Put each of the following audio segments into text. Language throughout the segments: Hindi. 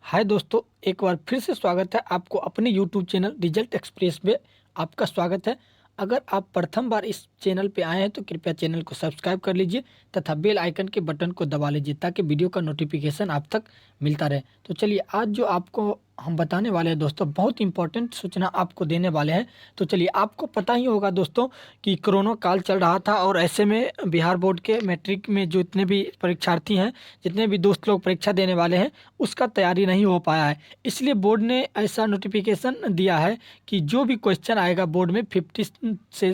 हाय दोस्तों, एक बार फिर से स्वागत है आपको अपने यूट्यूब चैनल रिजल्ट एक्सप्रेस में। आपका स्वागत है। अगर आप प्रथम बार इस चैनल पे आए हैं तो कृपया चैनल को सब्सक्राइब कर लीजिए तथा बेल आइकन के बटन को दबा लीजिए ताकि वीडियो का नोटिफिकेशन आप तक मिलता रहे। तो चलिए, आज जो आपको हम बताने वाले हैं दोस्तों, बहुत इंपॉर्टेंट सूचना आपको देने वाले हैं। तो चलिए, आपको पता ही होगा दोस्तों कि कोरोना काल चल रहा था और ऐसे में बिहार बोर्ड के मैट्रिक में जो इतने भी परीक्षार्थी हैं, जितने भी दोस्त लोग परीक्षा देने वाले हैं, उसका तैयारी नहीं हो पाया है। इसलिए बोर्ड ने ऐसा नोटिफिकेशन दिया है कि जो भी क्वेश्चन आएगा बोर्ड में 50 से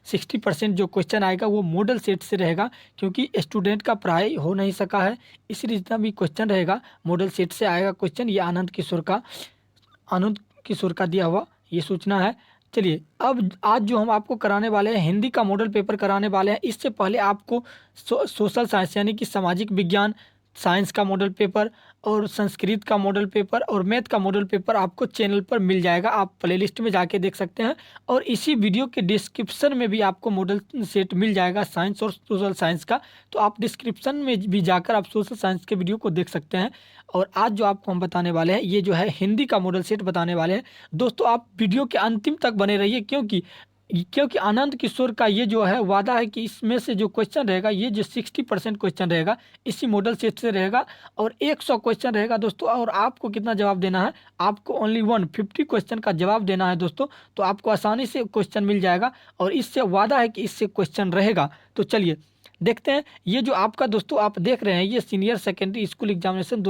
60% जो क्वेश्चन आएगा वो मॉडल सेट से रहेगा, क्योंकि स्टूडेंट का पढ़ाई हो नहीं सका है। इसलिए जितना भी क्वेश्चन रहेगा मॉडल सेट से आएगा क्वेश्चन। ये आनंद किशोर का दिया हुआ ये सूचना है। चलिए, अब आज जो हम आपको कराने वाले हैं, हिंदी का मॉडल पेपर कराने वाले हैं। इससे पहले आपको सोशल साइंस यानी कि सामाजिक विज्ञान साइंस का मॉडल पेपर और संस्कृत का मॉडल पेपर और मैथ का मॉडल पेपर आपको चैनल पर मिल जाएगा। आप प्लेलिस्ट में जाके देख सकते हैं और इसी वीडियो के डिस्क्रिप्शन में भी आपको मॉडल सेट मिल जाएगा साइंस और सोशल साइंस का। तो आप डिस्क्रिप्शन में भी जाकर आप सोशल साइंस के वीडियो को देख सकते हैं। और आज जो आपको हम बताने वाले हैं ये जो है हिंदी का मॉडल सेट बताने वाले हैं। दोस्तों, आप वीडियो के अंतिम तक बने रहिए, क्योंकि आनंद किशोर का ये जो है वादा है कि इसमें से जो क्वेश्चन रहेगा, ये जो 60% क्वेश्चन रहेगा इसी मॉडल सेट से रहेगा और 100 क्वेश्चन रहेगा दोस्तों। और आपको कितना जवाब देना है? आपको ओनली 150 क्वेश्चन का जवाब देना है दोस्तों। तो आपको आसानी से क्वेश्चन मिल जाएगा और इससे वादा है कि इससे क्वेश्चन रहेगा। तो चलिए देखते हैं। ये जो आपका दोस्तों आप देख रहे हैं, ये सीनियर सेकेंडरी स्कूल एग्जामिनेशन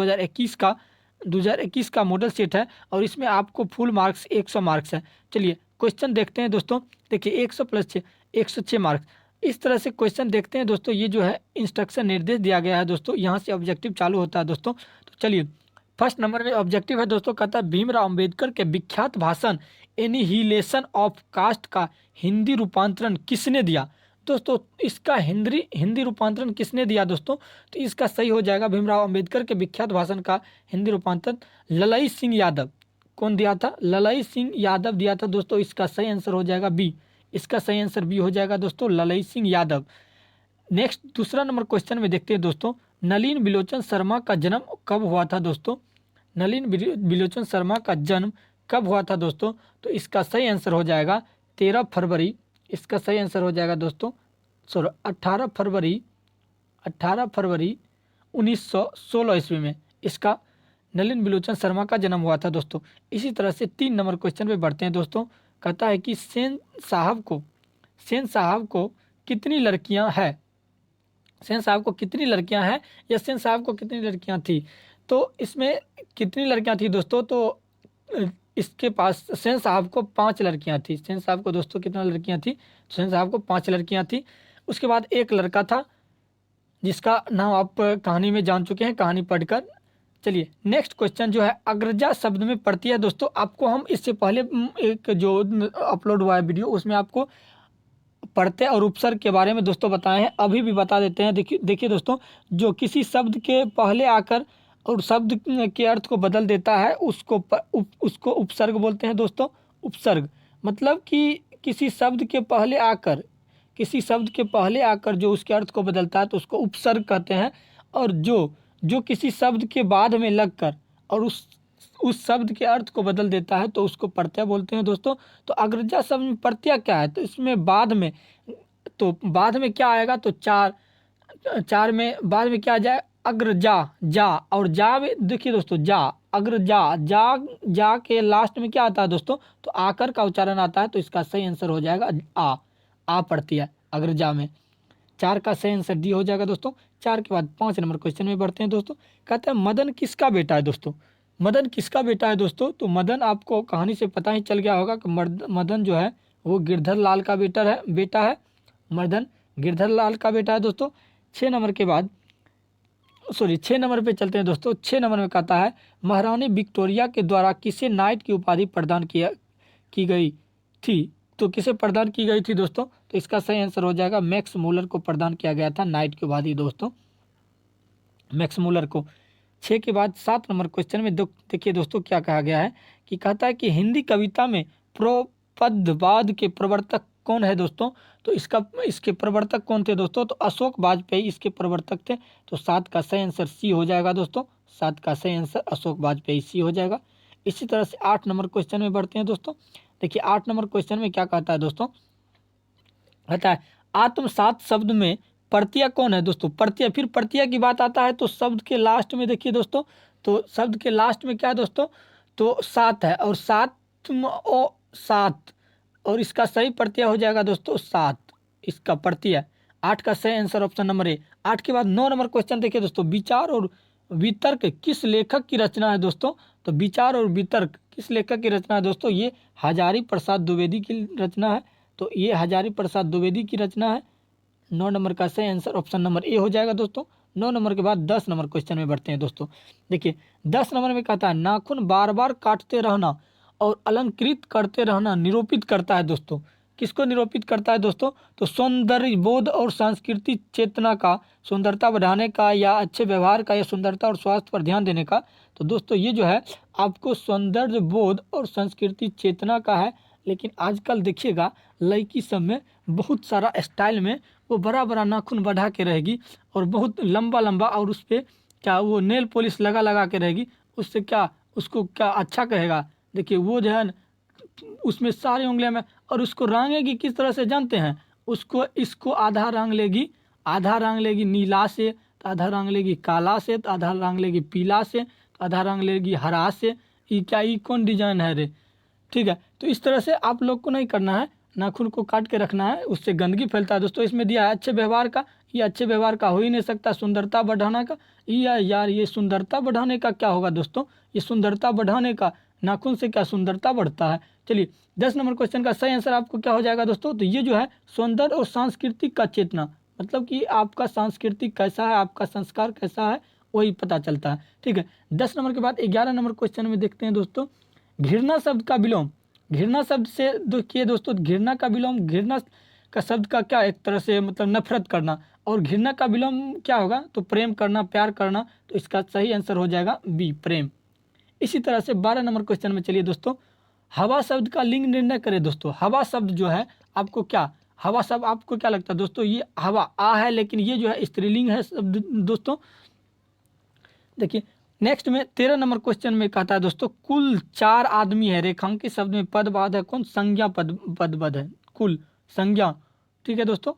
2021 का मॉडल सेट है और इसमें आपको फुल मार्क्स 100 मार्क्स है। चलिए क्वेश्चन देखते हैं दोस्तों। देखिए, 100 + 6 106 मार्क्स। इस तरह से क्वेश्चन देखते हैं दोस्तों। ये जो है इंस्ट्रक्शन निर्देश दिया गया है दोस्तों, यहाँ से ऑब्जेक्टिव चालू होता है दोस्तों। तो चलिए, फर्स्ट नंबर में ऑब्जेक्टिव है दोस्तों, कहता है भीमराव अंबेडकर के विख्यात भाषण एनिहिलेशन ऑफ कास्ट का हिंदी रूपांतरण किसने दिया? दोस्तों, इसका हिंदी रूपांतरण किसने दिया दोस्तों? तो इसका सही हो जाएगा भीमराव अंबेडकर के विख्यात भाषण का हिंदी रूपांतरण ललाई सिंह यादव। कौन दिया था? ललाई सिंह यादव दिया था दोस्तों। इसका सही आंसर हो जाएगा बी। इसका सही आंसर बी हो जाएगा दोस्तों, ललाई सिंह यादव। नेक्स्ट दूसरा नंबर क्वेश्चन में देखते हैं दोस्तों, नलिन बिलोचन शर्मा का जन्म कब हुआ था दोस्तों? बिलोचन शर्मा का जन्म कब हुआ था दोस्तों? तो इसका सही आंसर हो जाएगा 13 फरवरी। इसका सही आंसर हो जाएगा दोस्तों 18 फरवरी 1916 ईस्वी में इसका नलिन बिलोचन शर्मा का जन्म हुआ था दोस्तों। इसी तरह से 3 नंबर क्वेश्चन पे बढ़ते हैं दोस्तों। कहता है कि सेन साहब को कितनी लड़कियां हैं? सेन साहब को कितनी लड़कियां हैं या सेन साहब को कितनी लड़कियां थी? तो इसमें कितनी लड़कियां थी दोस्तों? तो इसके पास सेन साहब को 5 लड़कियां थी। सेन साहब को दोस्तों कितना लड़कियां थी? सेन साहब को 5 लड़कियां थी। उसके बाद एक लड़का था जिसका नाम आप कहानी में जान चुके हैं, कहानी पढ़कर। चलिए नेक्स्ट क्वेश्चन जो है अग्रजा शब्द में पड़ती है दोस्तों। आपको हम इससे पहले एक जो अपलोड हुआ है वीडियो, उसमें आपको प्रत्यय और उपसर्ग के बारे में दोस्तों बताए हैं। अभी भी बता देते हैं। देखिए दोस्तों, जो किसी शब्द के पहले आकर और शब्द के अर्थ को बदल देता है उसको उपसर्ग बोलते हैं दोस्तों। उपसर्ग मतलब कि किसी शब्द के पहले आकर जो उसके अर्थ को बदलता है तो उसको उपसर्ग कहते हैं। और जो किसी शब्द के बाद में लगकर और उस शब्द के अर्थ को बदल देता है तो उसको प्रत्यय बोलते हैं दोस्तों। तो अग्रजा शब्द में प्रत्यय क्या है? तो इसमें बाद में क्या आएगा? तो चार में बाद में क्या आ जाए? अग्रजा। जा और जा में देखिए दोस्तों, जा अग्रजा जा के लास्ट में क्या आता है दोस्तों? तो आकर का उच्चारण आता है। तो इसका सही आंसर हो जाएगा आ प्रत्यय अग्रजा में। 4 का सही आंसर डी हो जाएगा दोस्तों। 4 के बाद 5 नंबर क्वेश्चन में बढ़ते हैं दोस्तों। कहते हैं मदन किसका बेटा है दोस्तों? मदन किसका बेटा है दोस्तों? तो मदन आपको कहानी से पता ही चल गया होगा कि मदन जो है वो गिरधर लाल का बेटा है। मदन गिरधर लाल का बेटा है दोस्तों। 6 नंबर पे चलते हैं दोस्तों। 6 नंबर में कहता है महारानी विक्टोरिया के द्वारा किसे नाइट की उपाधि प्रदान की गई थी? तो किसे प्रदान की गई थी दोस्तों? तो इसका सही आंसर हो जाएगा मैक्स मूलर को प्रदान किया गया था नाइट की उपाधि दोस्तों, मैक्स मूलर को। 6 के बाद 7 नंबर क्वेश्चन में देखिए दोस्तों क्या कहा गया है कि कहता है कि हिंदी कविता में प्रोपदवाद के प्रवर्तक कौन है दोस्तों? तो इसके प्रवर्तक कौन थे दोस्तों? तो अशोक वाजपेयी इसके प्रवर्तक थे। तो 7 का सही आंसर सी हो जाएगा दोस्तों। 7 का सही आंसर अशोक वाजपेयी, सी हो जाएगा। इसी तरह से 8 नंबर क्वेश्चन में बढ़ते हैं दोस्तों। देखिए 8 नंबर क्वेश्चन में क्या कहता है दोस्तों, कहता है आत्मसात शब्द में प्रत्यय कौन है दोस्तों। प्रत्यय, फिर प्रत्यय की बात आता है तो शब्द के लास्ट में देखिए दोस्तों, तो शब्द के लास्ट में क्या है दोस्तों, तो सात है, और सात ओ सात, और इसका सही प्रत्यय हो जाएगा दोस्तों सात, इसका प्रत्यय। 8 का सही आंसर ऑप्शन नंबर ए। 8 के बाद 9 नंबर क्वेश्चन देखिए दोस्तों, विचार और वितर्क किस लेखक की रचना है दोस्तों। तो विचार और वितर्क किस लेखक की रचना है दोस्तों, ये हजारी प्रसाद द्विवेदी की रचना है। तो ये हजारी प्रसाद द्विवेदी की रचना है। 9 नंबर का सही आंसर ऑप्शन नंबर ए हो जाएगा दोस्तों। 9 नंबर के बाद 10 नंबर क्वेश्चन में बढ़ते हैं दोस्तों। देखिए 10 नंबर में कहता है नाखून बार बार काटते रहना और अलंकृत करते रहना निरूपित करता है दोस्तों। किसको निरूपित करता है दोस्तों, तो सौंदर्य बोध और सांस्कृतिक चेतना का, सुंदरता बढ़ाने का या अच्छे व्यवहार का या सुंदरता और स्वास्थ्य पर ध्यान देने का। तो दोस्तों ये जो है आपको सौंदर्य बोध और सांस्कृतिक चेतना का है। लेकिन आजकल देखिएगा लड़की सब में बहुत सारा स्टाइल में वो बड़ा बड़ा नाखून बढ़ा के रहेगी और बहुत लंबा लंबा, और उस पर क्या वो नेल पॉलिश लगा लगा के रहेगी। उससे क्या उसको क्या अच्छा कहेगा। देखिए वो जो है उसमें सारी उंगलियां में, और उसको रंगेगी किस तरह से जानते हैं, उसको इसको आधा रंग लेगी, आधा रंग लेगी नीला से, तो आधा रंग लेगी काला से, तो आधा रंग लेगी पीला से, तो आधा रंग लेगी हरा से। ये क्या, ये कौन डिजाइन है रे। ठीक है, तो इस तरह से आप लोग को नहीं करना है, नाखून को काट के रखना है, उससे गंदगी फैलता है दोस्तों। इसमें दिया है अच्छे व्यवहार का, ये अच्छे व्यवहार का हो ही नहीं सकता। सुंदरता बढ़ाने का, ये यार ये सुंदरता बढ़ाने का क्या होगा दोस्तों, ये सुंदरता बढ़ाने का, नाखून से क्या सुंदरता बढ़ता है। चलिए 10 नंबर क्वेश्चन का सही आंसर आपको क्या हो जाएगा दोस्तों, तो ये जो है सौंदर्य और सांस्कृतिक का चेतना, मतलब कि आपका सांस्कृतिक कैसा है, आपका संस्कार कैसा है, वही पता चलता है। ठीक है, 10 नंबर के बाद 11 नंबर क्वेश्चन में देखते हैं दोस्तों, घृणा शब्द का विलोम। घृणा शब्द से देखिए दोस्तों, घृणा का विलोम, घृणा का शब्द का क्या, एक तरह से मतलब नफरत करना, और घृणा का विलोम क्या होगा, तो प्रेम करना, प्यार करना। तो इसका सही आंसर हो जाएगा बी, प्रेम। इसी तरह से 12 नंबर क्वेश्चन में चलिए दोस्तों, हवा शब्द का लिंग निर्णय करें दोस्तों। हवा शब्द जो है आपको क्या, हवा शब्द आपको क्या लगता है दोस्तों, ये हवा आ है, लेकिन ये जो है स्त्रीलिंग है शब्द दोस्तों। देखिए नेक्स्ट में 13 नंबर क्वेश्चन में कहता है दोस्तों, कुल 4 आदमी है, रेखांकित शब्द में पद बाद है कौन, संज्ञा पद है, कुल संज्ञा। ठीक है दोस्तों।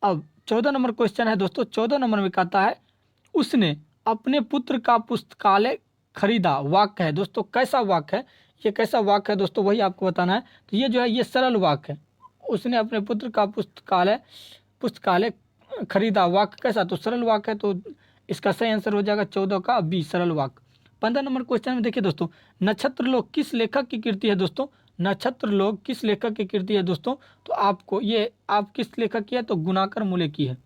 अब 14 नंबर क्वेश्चन है दोस्तों, 14 नंबर में कहता है उसने अपने पुत्र का पुस्तकालय खरीदा। वाक्य है दोस्तों, कैसा वाक्य है, ये कैसा वाक्य है दोस्तों, वही आपको बताना है। तो ये जो है ये सरल वाक्य है, उसने अपने पुत्र का पुस्तकालय खरीदा। वाक्य कैसा, तो सरल वाक्य है। तो इसका सही आंसर हो जाएगा 14 का बी, सरल वाक्य। 15 नंबर क्वेश्चन में देखिए दोस्तों, नक्षत्र लोक किस लेखक की कृति है दोस्तों। नक्षत्र लोक किस लेखक की कृति है दोस्तों, तो आपको ये आप किस लेखक की है, तो गुणाकर मूले की है,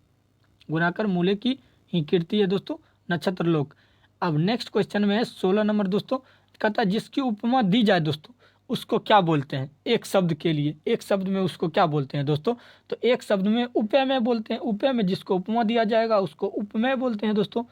गुणाकर मूले की ही कृति है दोस्तों नक्षत्र लोक। अब नेक्स्ट क्वेश्चन में है 16 नंबर दोस्तों, कहता है जिसकी उपमा दी जाए दोस्तों उसको क्या बोलते हैं। एक शब्द के लिए, एक शब्द में उसको क्या बोलते हैं दोस्तों, तो एक शब्द में उपमेय बोलते हैं। उपमेय में जिसको उपमा दिया जाएगा उसको उपमेय बोलते हैं दोस्तों।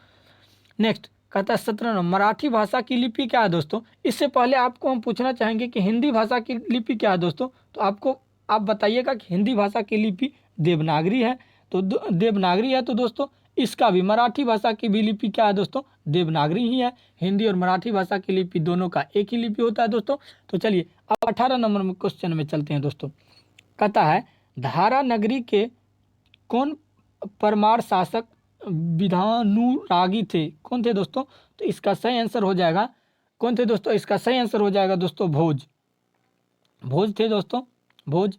नेक्स्ट कहता है 17 नंबर, मराठी भाषा की लिपि क्या है दोस्तों। इससे पहले आपको हम पूछना चाहेंगे कि हिंदी भाषा की लिपि क्या है दोस्तों, तो आपको आप बताइएगा कि हिंदी भाषा की लिपि देवनागरी है। तो देवनागरी है, तो दोस्तों इसका भी मराठी भाषा की भी लिपि क्या है दोस्तों, देवनागरी ही है। हिंदी और मराठी भाषा की लिपि दोनों का एक ही लिपि होता है दोस्तों। तो चलिए अब 18 नंबर में क्वेश्चन में चलते हैं दोस्तों। कहता है धारा नगरी के कौन परमार शासक विधानुरागी थे, कौन थे दोस्तों, तो इसका सही आंसर हो जाएगा कौन थे दोस्तों, इसका सही आंसर हो जाएगा दोस्तों भोज, भोज थे दोस्तों, भोज।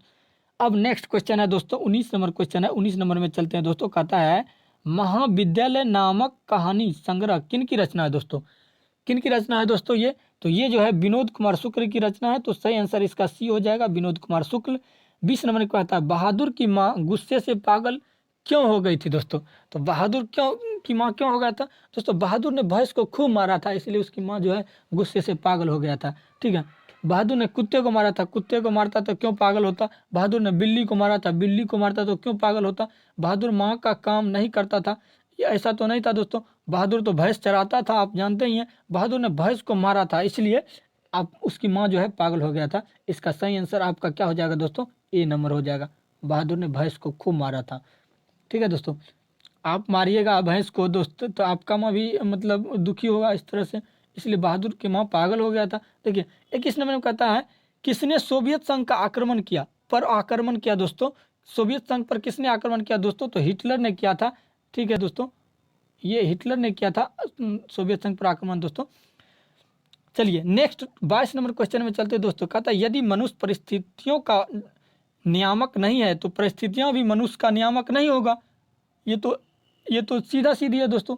अब नेक्स्ट क्वेश्चन है दोस्तों 19 नंबर क्वेश्चन है। 19 नंबर में चलते हैं दोस्तों। कहता है महाविद्यालय नामक कहानी संग्रह किन की रचना है दोस्तों, किन की रचना है दोस्तों ये, तो ये जो है विनोद कुमार शुक्ल की रचना है। तो सही आंसर इसका सी हो जाएगा, विनोद कुमार शुक्ल। 20 नंबर में कहता है बहादुर की माँ गुस्से से पागल क्यों हो गई थी दोस्तों, तो बहादुर की माँ क्यों हो गया था दोस्तों, बहादुर ने भैंस को खूब मारा था, इसलिए उसकी माँ जो है गुस्से से पागल हो गया था। ठीक है, बहादुर ने कुत्ते को मारा था, कुत्ते को मारता तो क्यों पागल होता, बहादुर ने बिल्ली को मारा था, बिल्ली को मारता तो क्यों पागल होता, बहादुर माँ का काम नहीं करता था, ये ऐसा तो नहीं था दोस्तों, बहादुर तो भैंस चराता था, आप जानते ही हैं, बहादुर ने भैंस को मारा था, इसलिए आप उसकी माँ जो है पागल हो गया था। इसका सही आंसर आपका क्या हो जाएगा दोस्तों, ए नंबर हो जाएगा, बहादुर ने भैंस को खूब मारा था। ठीक है दोस्तों, आप मारिएगा भैंस को दोस्त तो आपका माँ भी मतलब दुखी होगा इस तरह से, इसलिए बहादुर की माँ पागल हो गया था। देखिए 21 नंबर में कहता है किसने सोवियत संघ का आक्रमण किया, पर आक्रमण किया दोस्तों, सोवियत संघ पर किसने आक्रमण किया दोस्तों, तो हिटलर ने किया था। ठीक है दोस्तों, ये हिटलर ने किया था सोवियत संघ पर आक्रमण दोस्तों। चलिए नेक्स्ट 22 नंबर क्वेश्चन में चलते हैं दोस्तों। कहता है यदि मनुष्य परिस्थितियों का नियामक नहीं है तो परिस्थितियां भी मनुष्य का नियामक नहीं होगा। ये तो सीधा सीधी है दोस्तों,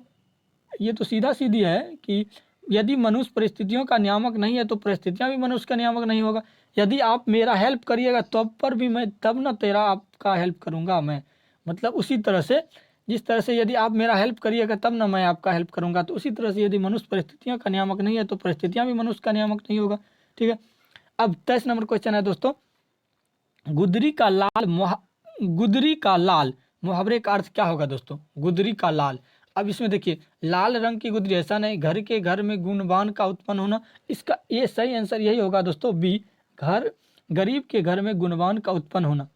ये तो सीधा सीधी है कि यदि मनुष्य परिस्थितियों का नियामक नहीं है तो परिस्थितियां भी मनुष्य का नियामक नहीं होगा। यदि आप मेरा हेल्प करिएगा तब पर भी मैं तब ना तेरा आपका हेल्प करूंगा मैं, मतलब उसी तरह से जिस तरह से यदि आप मेरा हेल्प करिएगा तब ना मैं आपका हेल्प करूंगा, तो उसी तरह से यदि मनुष्य परिस्थितियों का नियामक नहीं है तो परिस्थितियां भी मनुष्य का नियामक नहीं होगा। ठीक है, अब 23 नंबर क्वेश्चन है दोस्तों, गुदरी का लाल मुहावरे का अर्थ क्या होगा दोस्तों, गुदरी का लाल। अब इसमें देखिए लाल रंग की गुदरी, ऐसा नहीं, घर में गुणवान का उत्पन्न होना, इसका ये सही आंसर यही होगा दोस्तों, बी, घर गरीब के घर में गुणवान का उत्पन्न होना।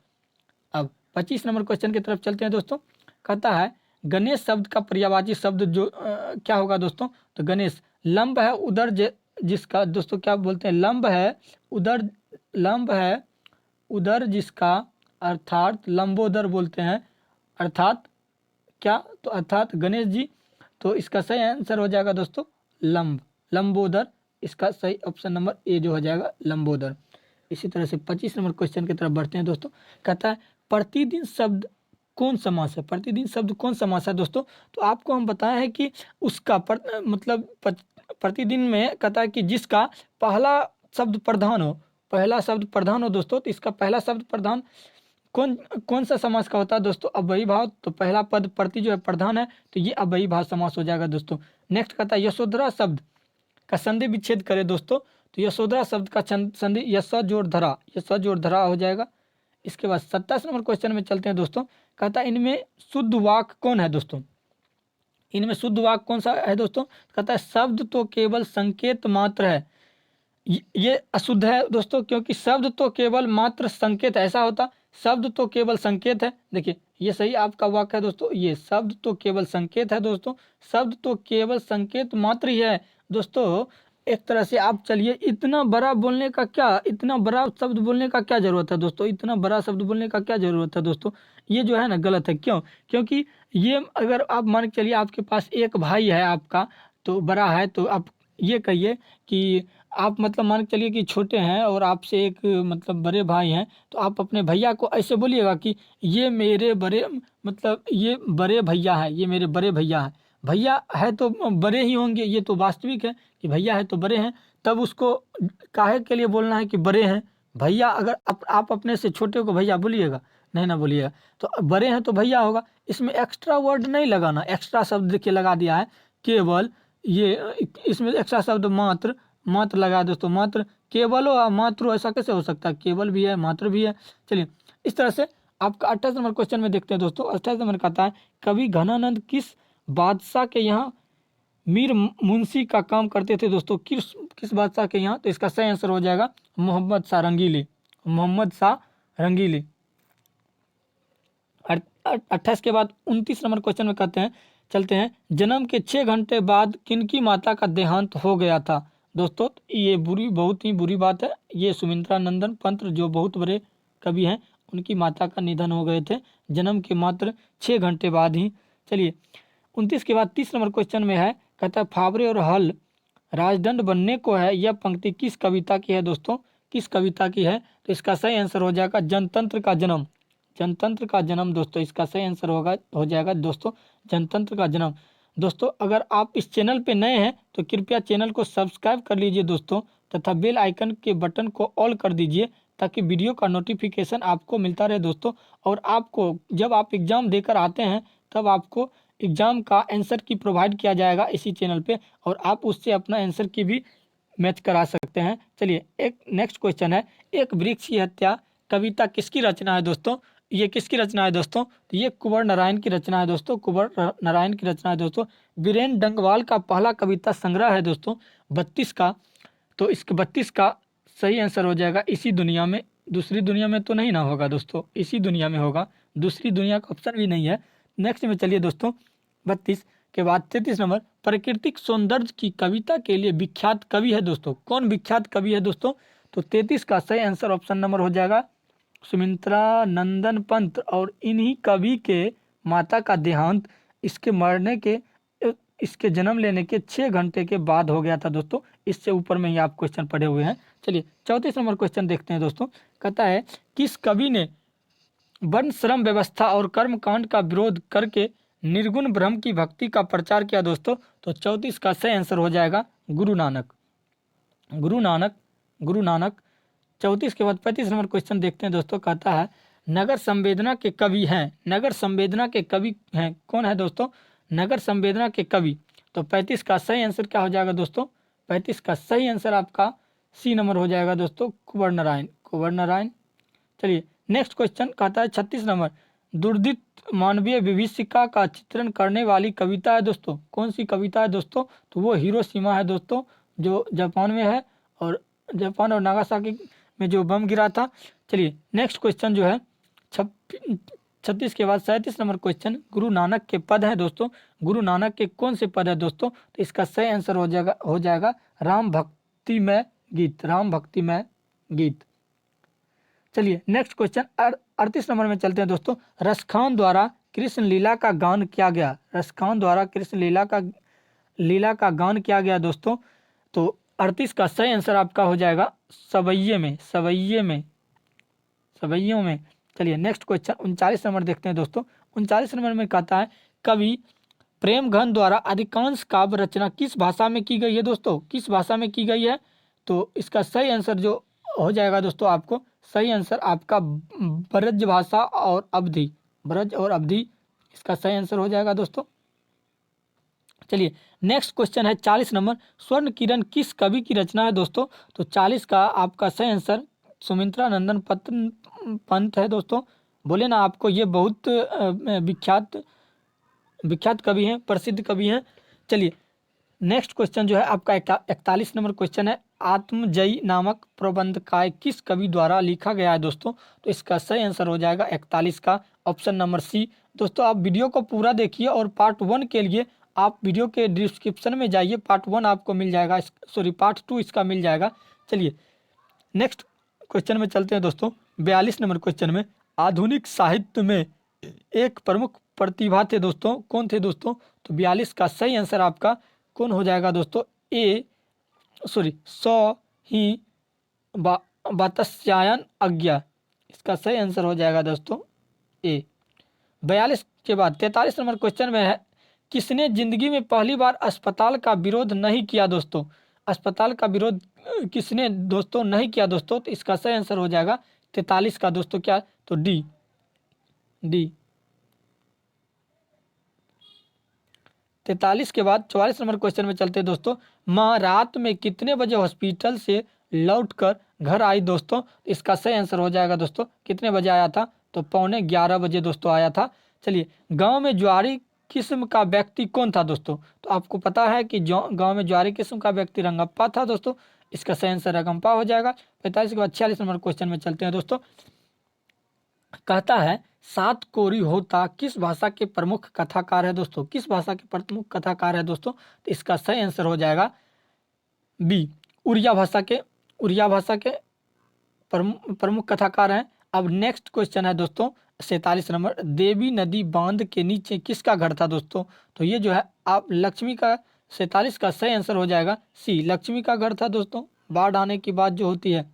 अब 25 नंबर क्वेश्चन की तरफ चलते हैं दोस्तों। कहता है गणेश शब्द का पर्यायवाची शब्द जो क्या होगा दोस्तों, तो गणेश लंब है उदर जिसका दोस्तों क्या बोलते हैं, लंब है उदर जिसका, अर्थात लंबोदर बोलते हैं, अर्थात क्या, तो अर्थात गणेश जी। तो इसका सही आंसर हो जाएगा दोस्तों लंबोदर, इसका सही ऑप्शन नंबर ए जो हो जाएगा लंबोदर। इसी तरह से 25 नंबर क्वेश्चन की तरफ बढ़ते हैं दोस्तों। कहता है प्रतिदिन शब्द कौन समास है, प्रतिदिन शब्द कौन समास है दोस्तों, तो आपको हम बताए हैं कि उसका प्रतिदिन में कहता है कि जिसका पहला शब्द प्रधान हो, पहला शब्द प्रधान हो दोस्तों, तो इसका पहला शब्द प्रधान कौन कौन सा समास का होता है दोस्तों, अव्ययी भाव। तो पहला पद प्रति जो है प्रधान है, तो ये अव्ययी भाव समास हो जाएगा दोस्तों। नेक्स्ट कहता है यशोधरा शब्द का संधि विच्छेद करे दोस्तों, तो यशोधरा शब्द का संधि यश जोड़ धरा हो जाएगा। इसके बाद 27 नंबर क्वेश्चन में चलते हैं दोस्तों। कहता है इनमें शुद्ध वाक्य कौन है दोस्तों, इनमें शुद्ध वाक्य कौन सा है दोस्तों, कहता है शब्द तो केवल संकेत मात्र है, ये अशुद्ध है दोस्तों, क्योंकि शब्द तो केवल मात्र संकेत, ऐसा होता शब्द तो केवल संकेत है। देखिए ये सही आपका वाक्य है दोस्तों, ये शब्द तो केवल संकेत है दोस्तों, शब्द तो केवल संकेत मात्र ही है दोस्तों। एक तरह से आप चलिए इतना बड़ा बोलने का क्या, इतना बड़ा शब्द बोलने का क्या जरूरत है दोस्तों, इतना बड़ा शब्द बोलने का क्या जरूरत है दोस्तों, ये जो है ना गलत है। क्यों, क्योंकि ये अगर आप मान के चलिए आपके पास एक भाई है आपका, तो बड़ा है, तो आप ये कहिए कि आप मतलब मान के चलिए कि छोटे हैं और आपसे एक मतलब बड़े भाई हैं, तो आप अपने भैया को ऐसे बोलिएगा कि ये मेरे बड़े मतलब ये बड़े भैया है, ये मेरे बड़े भैया है, भैया है तो बड़े ही होंगे, ये तो वास्तविक है कि भैया है तो बड़े हैं। तब उसको काहे के लिए बोलना है कि बड़े हैं भैया, अगर आप अपने से छोटे को भैया बोलिएगा, नहीं ना बोलिएगा, तो बड़े हैं तो भैया होगा। इसमें एक्स्ट्रा वर्ड नहीं लगाना, एक्स्ट्रा शब्द देखिए लगा दिया है केवल, ये इसमें एक्स्ट्रा शब्द मात्र लगा दोस्तों, मात्र, केवल और मात्र ऐसा कैसे हो सकता है, केवल भी है मात्र भी है। चलिए इस तरह से आपका 28 नंबर क्वेश्चन में देखते हैं दोस्तों। 28 नंबर कहता है कवि घनानंद किस बादशाह के यहाँ मीर मुंशी का काम करते थे दोस्तों, किस बादशाह के यहाँ, तो इसका सही आंसर हो जाएगा मोहम्मद शाह रंगीली, मोहम्मद शाह रंगीली। 28 के बाद 29 नंबर क्वेश्चन में कहते हैं चलते हैं, जन्म के 6 घंटे बाद किनकी माता का देहांत हो गया था दोस्तों, ये बहुत ही बुरी बात है। ये सुमित्रा नंदन पंत जो बहुत बड़े कवि हैं, उनकी माता का निधन हो गए थे जन्म के मात्र 6 घंटे बाद ही। चलिए 29 के बाद 30 नंबर क्वेश्चन में है, कहता है फावड़े और हल राजदंड बनने को है, यह पंक्ति किस कविता की है दोस्तों, किस कविता की है, तो इसका सही आंसर हो जाएगा जनतंत्र का जन्म, जनतंत्र का जन्म दोस्तों, इसका सही आंसर हो जाएगा दोस्तों जनतंत्र का जन्म। दोस्तों अगर आप इस चैनल पे नए हैं तो कृपया चैनल को सब्सक्राइब कर लीजिए दोस्तों, तथा बेल आइकन के बटन को ऑल कर दीजिए ताकि वीडियो का नोटिफिकेशन आपको मिलता रहे दोस्तों। और आपको जब आप एग्ज़ाम देकर आते हैं तब आपको एग्ज़ाम का आंसर की प्रोवाइड किया जाएगा इसी चैनल पे, और आप उससे अपना आंसर की भी मैच करा सकते हैं। चलिए एक नेक्स्ट क्वेश्चन है, एक वृक्ष की हत्या कविता किसकी रचना है दोस्तों, ये किसकी रचना है दोस्तों, तो ये कुंवर नारायण की रचना है दोस्तों, कुंवर नारायण की रचना है दोस्तों। वीरेन डंगवाल का पहला कविता संग्रह है दोस्तों 32 का, तो इसके 32 का सही आंसर हो जाएगा इसी दुनिया में, दूसरी दुनिया में तो नहीं ना होगा दोस्तों, इसी दुनिया में होगा, दूसरी दुनिया का ऑप्शन भी नहीं है, नेक्स्ट में चलिए दोस्तों 32 के बाद 33 नंबर, प्राकृतिक सौंदर्य की कविता के लिए विख्यात कवि है दोस्तों, कौन विख्यात कवि है दोस्तों? तो 33 का सही आंसर ऑप्शन नंबर हो जाएगा सुमित्रा नंदन पंत। और इन्हीं कवि के माता का देहांत इसके मरने के इसके जन्म लेने के 6 घंटे के बाद हो गया था दोस्तों। इससे ऊपर में ही आप क्वेश्चन पढ़े हुए हैं। चलिए 34 नंबर क्वेश्चन देखते हैं दोस्तों। कहता है किस कवि ने वर्ण श्रम व्यवस्था और कर्म कांड का विरोध करके निर्गुण ब्रह्म की भक्ति का प्रचार किया दोस्तों? तो 34 का सही आंसर हो जाएगा गुरु नानक। गुरु नानक गुरु नानक 34 के बाद 35 नंबर क्वेश्चन देखते हैं दोस्तों। कहता है नगर संवेदना के कवि हैं, नगर संवेदना के कवि हैं, कौन है दोस्तों? नगर संवेदना के कवि। तो 35 का सही आंसर क्या हो जाएगा दोस्तों? 35 का सही आंसर आपका सी नंबर हो जाएगा दोस्तों, कुंवर नारायण, कुंवर नारायण। चलिए नेक्स्ट क्वेश्चन कहता है 36 नंबर, दुर्दित मानवीय विभीषिका का चित्रण करने वाली कविता है दोस्तों, कौन सी कविता है दोस्तों? तो वो हिरोशिमा है दोस्तों, जो जापान में है, और जापान और नागासाकी में जो बम गिरा था। चलिए नेक्स्ट क्वेश्चन जो है 36 के बाद 37 नंबर क्वेश्चन, गुरु नानक के पद हैं दोस्तों, गुरु नानक के कौन से पद है दोस्तों? तो इसका सही आंसर हो जाएगा राम भक्तिमय गीत, राम भक्तिमय गीत। चलिए नेक्स्ट क्वेश्चन 38 नंबर में चलते हैं दोस्तों। रसखान द्वारा कृष्ण लीला का गान किया गया, रसखान द्वारा कृष्ण लीला का गान किया गया दोस्तों। तो 38 का सही आंसर आपका हो जाएगा सवैये में, सवैयों में। चलिए नेक्स्ट क्वेश्चन 39 नंबर देखते हैं दोस्तों। 39 नंबर में कहता है कवि प्रेमघन द्वारा अधिकांश काव्य रचना किस भाषा में की गई है दोस्तों? किस भाषा में की गई है? तो इसका सही आंसर जो हो जाएगा दोस्तों, आपको सही आंसर आपका ब्रज भाषा और अवधी, ब्रज और अवधी इसका सही आंसर हो जाएगा दोस्तों। चलिए नेक्स्ट क्वेश्चन है 40 नंबर, स्वर्ण किरण किस कवि की रचना है दोस्तों? तो 40 का आपका सही आंसर सुमित्रा नंदन पंत है दोस्तों। बोले ना आपको ये बहुत विख्यात कवि हैं, प्रसिद्ध कवि हैं। चलिए नेक्स्ट क्वेश्चन जो है आपका 41 नंबर क्वेश्चन है, आत्मजयी नामक प्रबंधकाय किस कवि द्वारा लिखा गया है दोस्तों? तो इसका सही आंसर हो जाएगा 41 का ऑप्शन नंबर सी। दोस्तों आप वीडियो को पूरा देखिए और पार्ट 1 के लिए आप वीडियो के डिस्क्रिप्शन में जाइए, पार्ट 1 आपको मिल जाएगा, सॉरी पार्ट 2 इसका मिल जाएगा। चलिए नेक्स्ट क्वेश्चन में चलते हैं दोस्तों। 42 नंबर क्वेश्चन में, आधुनिक साहित्य में एक प्रमुख प्रतिभा थे दोस्तों, कौन थे दोस्तों? तो 42 का सही आंसर आपका कौन हो जाएगा दोस्तों? सौ ही वात्स्यायन अज्ञा, इसका सही आंसर हो जाएगा दोस्तों ए। 42 के बाद 43 नंबर क्वेश्चन में है, किसने जिंदगी में पहली बार अस्पताल का विरोध नहीं किया दोस्तों? अस्पताल का विरोध किसने दोस्तों नहीं किया दोस्तों? तो इसका सही आंसर हो जाएगा 43 का दोस्तों क्या? तो डी। 43 के बाद 44 नंबर क्वेश्चन में चलते हैं दोस्तों। माँ रात में कितने बजे हॉस्पिटल से लौटकर घर आई दोस्तों? इसका सही आंसर हो जाएगा दोस्तों कितने बजे आया था? तो 11:15 बजे दोस्तों आया था। चलिए गांव में ज्वारी किस्म का व्यक्ति कौन था दोस्तों? तो आपको पता है कि गांव में ज्वारी किस्म का व्यक्ति रंगप्पा था दोस्तों, इसका सही आंसर रंगप्पा हो जाएगा। 45 के बाद 46 नंबर क्वेश्चन में चलते हैं दोस्तों। कहता है सात कोरी होता किस भाषा के प्रमुख कथाकार है दोस्तों? किस भाषा के प्रमुख कथाकार है दोस्तों? तो इसका सही आंसर हो जाएगा बी, उड़िया भाषा के प्रमुख कथाकार हैं। अब नेक्स्ट क्वेश्चन है दोस्तों 47 नंबर, देवी नदी बांध के नीचे किसका घर था दोस्तों? तो ये जो है आप लक्ष्मी का, 47 का सही आंसर हो जाएगा सी, लक्ष्मी का घर था दोस्तों, बाढ़ आने की बात जो होती है।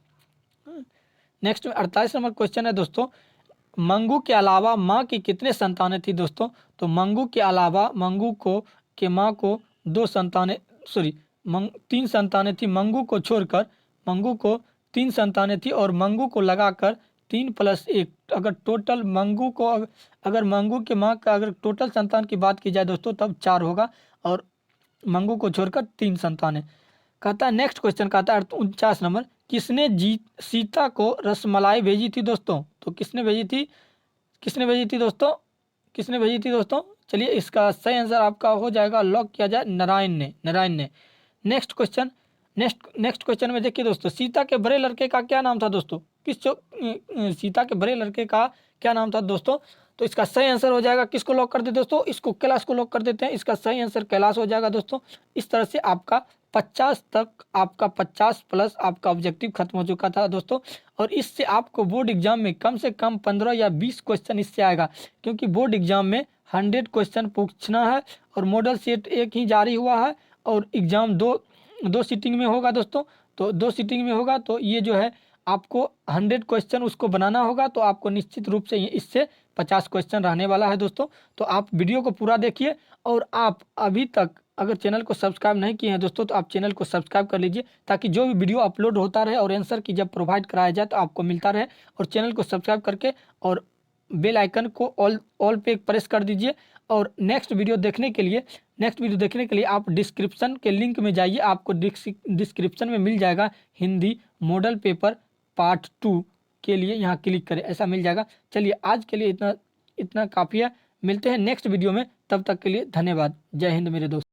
नेक्स्ट 48 नंबर क्वेश्चन है दोस्तों, मंगू के अलावा माँ की कितने संतानें थी दोस्तों? तो मंगू के अलावा मंगू के माँ को 3 संतानें थी। मंगू को छोड़कर मंगू को 3 संतानें थी, और मंगू को लगाकर 3 + 1, अगर टोटल मंगू को, अगर मंगू के माँ का अगर टोटल संतान की बात की जाए दोस्तों तब 4 होगा, और मंगू को छोड़कर 3 संतानें। कहता है नेक्स्ट क्वेश्चन कहता है 49 नंबर, किसने सीता को रसमलाई भेजी थी दोस्तों? तो किसने भेजी थी दोस्तों? चलिए इसका सही आंसर आपका हो जाएगा, लॉक किया जाए, नारायण ने। नेक्स्ट क्वेश्चन में देखिए दोस्तों, सीता के बड़े लड़के का क्या नाम था दोस्तों? सीता के बड़े लड़के का क्या नाम था दोस्तों? तो इसका सही आंसर हो जाएगा, किसको लॉक कर देते दोस्तों, इसको कैलाश को लॉक कर देते हैं। इसका सही आंसर कैलाश हो जाएगा दोस्तों। इस तरह से आपका 50 तक, आपका 50 प्लस आपका ऑब्जेक्टिव खत्म हो चुका था दोस्तों। और इससे आपको बोर्ड एग्जाम में कम से कम 15 या 20 क्वेश्चन इससे आएगा, क्योंकि बोर्ड एग्जाम में 100 क्वेश्चन पूछना है और मॉडल सेट एक ही जारी हुआ है और एग्जाम दो सीटिंग में होगा दोस्तों। तो 2 सीटिंग में होगा, तो ये जो है आपको 100 क्वेश्चन उसको बनाना होगा। तो आपको निश्चित रूप से इससे 50 क्वेश्चन रहने वाला है दोस्तों। तो आप वीडियो को पूरा देखिए, और आप अभी तक अगर चैनल को सब्सक्राइब नहीं किए हैं दोस्तों, तो आप चैनल को सब्सक्राइब कर लीजिए, ताकि जो भी वीडियो अपलोड होता रहे और आंसर की जब प्रोवाइड कराया जाए तो आपको मिलता रहे। और चैनल को सब्सक्राइब करके और बेल आइकन को ऑल पे प्रेस कर दीजिए। और नेक्स्ट वीडियो देखने के लिए आप डिस्क्रिप्शन के लिंक में जाइए, आपको डिस्क्रिप्शन में मिल जाएगा हिंदी मॉडल पेपर पार्ट 2 के लिए, यहाँ क्लिक करें, ऐसा मिल जाएगा। चलिए आज के लिए इतना काफ़ी है, मिलते हैं नेक्स्ट वीडियो में, तब तक के लिए धन्यवाद। जय हिंद मेरे दोस्त।